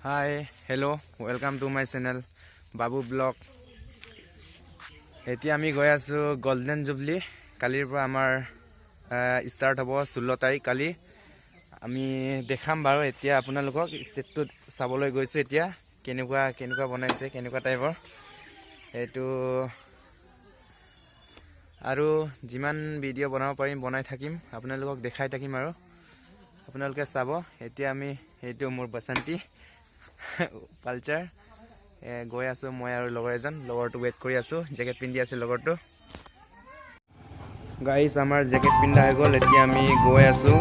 Hi, hello, welcome to my channel, Babu blog. Etia ami goi asu Golden Jubilee. Kalir pora amar start hobo 16 tarikh kali. Ami dekham baro etia apunalokok state to saboloi goisu etia kenuka banaise kenuka type etu aru jiman video banabo parim banai thakim apunalokok dekhai thakim aru apunaloke sabo etia ami etu mur basanti culture goi asu moi aru logor ejon logor to wait kori asu jacket pindi ase logor to guys amar jacket pinda hai gol etia ami goi asu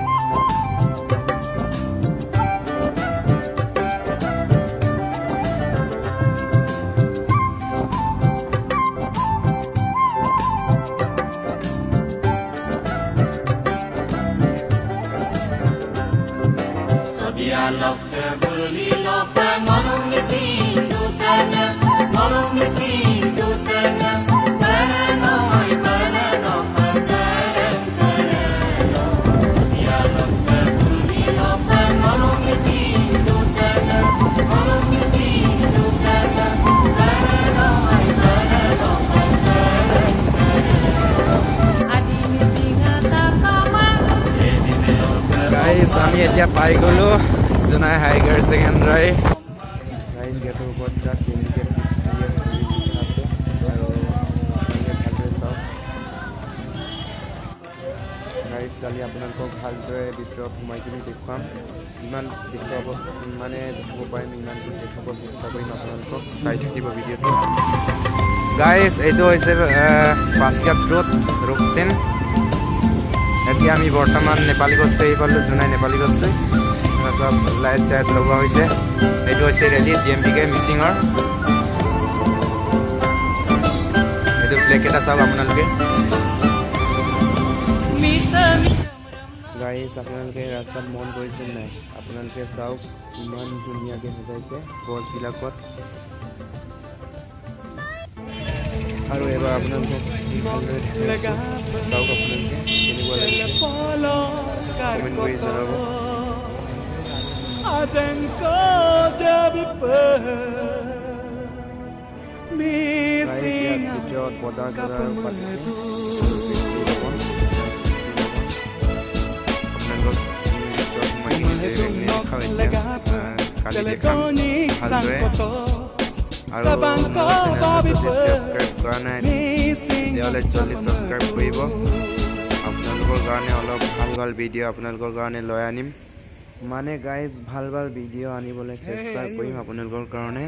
আমি এতিয়া পাই গলো Jonai Higher Secondary guys get to got chat indicate yes আছে আৰু ভালদৰে চাও guys কালি আপোনালোকক ভালদৰে ভিতৰত সোমাই কিনি দেখুৱাম যিমান দেখুৱাব মানে দেখাব পাৰিম ইমান দেখাব চেষ্টা কৰিম আপোনালোকক চাই থাকিব ভিডিঅটো guys এইটো হৈছে পাঁচকাপ ৰোড ৰূপচেন এতিয়া আমি বৰ্তমান নেপালী গস্তে এইফালে Jonai নেপালী গস্তে সব লাইট চাইট লগোৱা হৈছে এইটো হৈছে ৰেলি TMPK মিছিংৰ এইটো প্লেক এটা চাওক আপোনালোকে গাইস আপোনালোকে ৰাস্তাত মন কৰিছে নাই আপোনালোকে চাওক ইমান ধুনীয়াকৈ সজাইছে গছবিলাকত আৰু এবাৰ আপোনালোকক ভালদৰে দেখাইছো চাওক আপোনালোকে কেনেকুৱা লাগিছে কমেণ্ট কৰি জনাব Ajanko jabi per missing out kapan meru telefoni sangkoto kabanko babi subscribe karna deole joldi subscribe koribo apnalokor garane olop bhal video apnalokor garane loi anim মানে গাইজ ভাল ভিডিও আনিবলৈ চেষ্টা কৰিম আপোনালোকৰ কাৰণে